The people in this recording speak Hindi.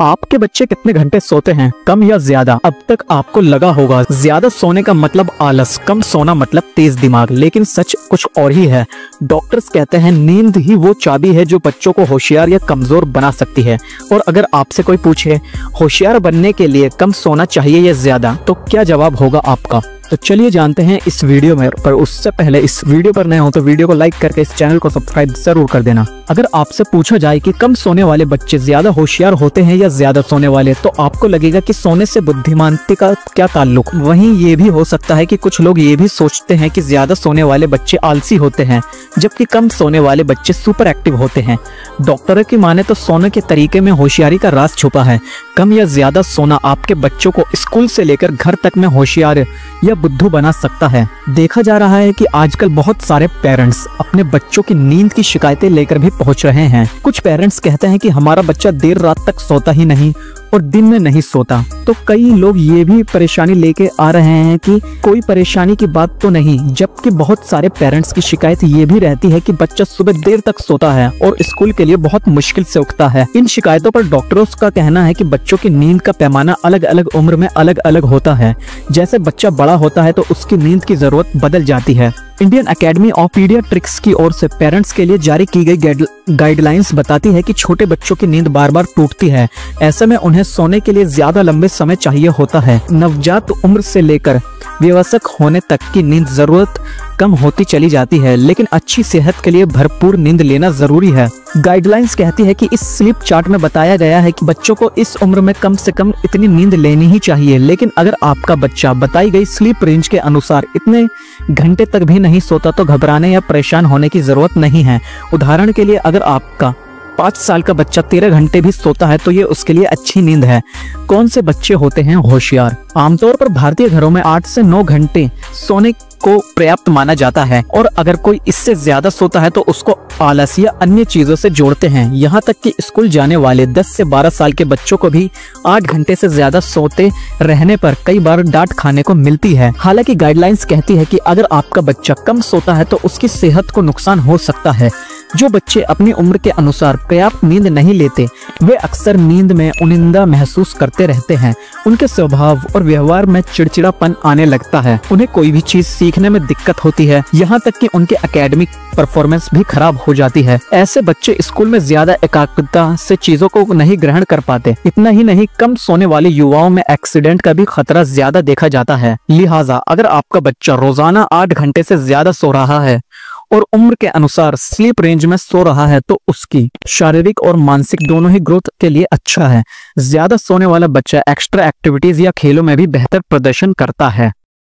आपके बच्चे कितने घंटे सोते हैं, कम या ज्यादा? अब तक आपको लगा होगा ज्यादा सोने का मतलब आलस, कम सोना मतलब तेज दिमाग, लेकिन सच कुछ और ही है। डॉक्टर्स कहते हैं नींद ही वो चाबी है जो बच्चों को होशियार या कमजोर बना सकती है। और अगर आपसे कोई पूछे होशियार बनने के लिए कम सोना चाहिए या ज्यादा, तो क्या जवाब होगा आपका? तो चलिए जानते हैं इस वीडियो में। पर उससे पहले इस वीडियो पर नए हो तो वीडियो को लाइक करके इस चैनल को सब्सक्राइब जरूर कर देना। अगर आपसे पूछा जाए कि कम सोने वाले बच्चे ज्यादा होशियार होते हैं या ज्यादा सोने वाले, तो आपको लगेगा कि सोने से बुद्धिमानी का क्या ताल्लुक। वहीं ये भी हो सकता है कि कुछ लोग ये भी सोचते हैं कि ज्यादा सोने वाले बच्चे आलसी होते हैं, जबकि कम सोने वाले बच्चे सुपर एक्टिव होते हैं। डॉक्टरों की माने तो सोने के तरीके में होशियारी का राज छुपा है। कम या ज्यादा सोना आपके बच्चों को स्कूल से लेकर घर तक में होशियार या बुद्धू बना सकता है। देखा जा रहा है कि आजकल बहुत सारे पेरेंट्स अपने बच्चों की नींद की शिकायतें लेकर भी पहुंच रहे हैं। कुछ पेरेंट्स कहते हैं कि हमारा बच्चा देर रात तक सोता ही नहीं और दिन में नहीं सोता। तो कई लोग ये भी परेशानी लेके आ रहे हैं कि कोई परेशानी की बात तो नहीं, जबकि बहुत सारे पेरेंट्स की शिकायत ये भी रहती है कि बच्चा सुबह देर तक सोता है और स्कूल के लिए बहुत मुश्किल से उठता है। इन शिकायतों पर डॉक्टरों का कहना है कि बच्चों की नींद का पैमाना अलग अलग उम्र में अलग अलग होता है। जैसे बच्चा बड़ा होता है तो उसकी नींद की जरूरत बदल जाती है। इंडियन एकेडमी ऑफ पीडियाट्रिक्स की ओर से पेरेंट्स के लिए जारी की गई गाइडलाइंस बताती है कि छोटे बच्चों की नींद बार बार टूटती है। ऐसे में उन्हें सोने के लिए ज्यादा लंबे समय चाहिए होता है। नवजात उम्र से लेकर वयस्क होने तक की नींद जरूरत कम होती चली जाती है, लेकिन अच्छी सेहत के लिए भरपूर नींद लेना जरूरी है। गाइडलाइंस कहती है कि इस स्लीप चार्ट में बताया गया है कि बच्चों को इस उम्र में कम से कम इतनी नींद लेनी ही चाहिए। लेकिन अगर आपका बच्चा बताई गई स्लीप रेंज के अनुसार इतने घंटे तक भी नहीं सोता तो घबराने या परेशान होने की जरूरत नहीं है। उदाहरण के लिए अगर आपका 5 साल का बच्चा 13 घंटे भी सोता है तो ये उसके लिए अच्छी नींद है। कौन से बच्चे होते हैं होशियार? आमतौर पर भारतीय घरों में 8 से 9 घंटे सोने को पर्याप्त माना जाता है, और अगर कोई इससे ज्यादा सोता है तो उसको आलस या अन्य चीजों से जोड़ते हैं। यहाँ तक कि स्कूल जाने वाले 10 से 12 साल के बच्चों को भी 8 घंटे से ज्यादा सोते रहने पर कई बार डांट खाने को मिलती है। हालांकि गाइडलाइंस कहती है कि अगर आपका बच्चा कम सोता है तो उसकी सेहत को नुकसान हो सकता है। जो बच्चे अपनी उम्र के अनुसार पर्याप्त नींद नहीं लेते वे अक्सर नींद में उनिंदा महसूस करते रहते हैं। उनके स्वभाव और व्यवहार में चिड़चिड़ापन आने लगता है। उन्हें कोई भी चीज सीखने में दिक्कत होती है, यहाँ तक कि उनके एकेडमिक परफॉर्मेंस भी खराब हो जाती है। ऐसे बच्चे स्कूल में ज्यादा एकाग्रता से चीजों को नहीं ग्रहण कर पाते। इतना ही नहीं, कम सोने वाले युवाओं में एक्सीडेंट का भी खतरा ज्यादा देखा जाता है। लिहाजा अगर आपका बच्चा रोजाना 8 घंटे से ज्यादा सो रहा है और उम्र के अनुसार स्लीप रेंज में सो रहा है तो उसकी शारीरिक और मानसिक दोनों ही ग्रोथ के लिए अच्छा है। ज्यादा सोने वाला बच्चा एक्स्ट्रा एक्टिविटीज या खेलों में भी बेहतर प्रदर्शन करता है।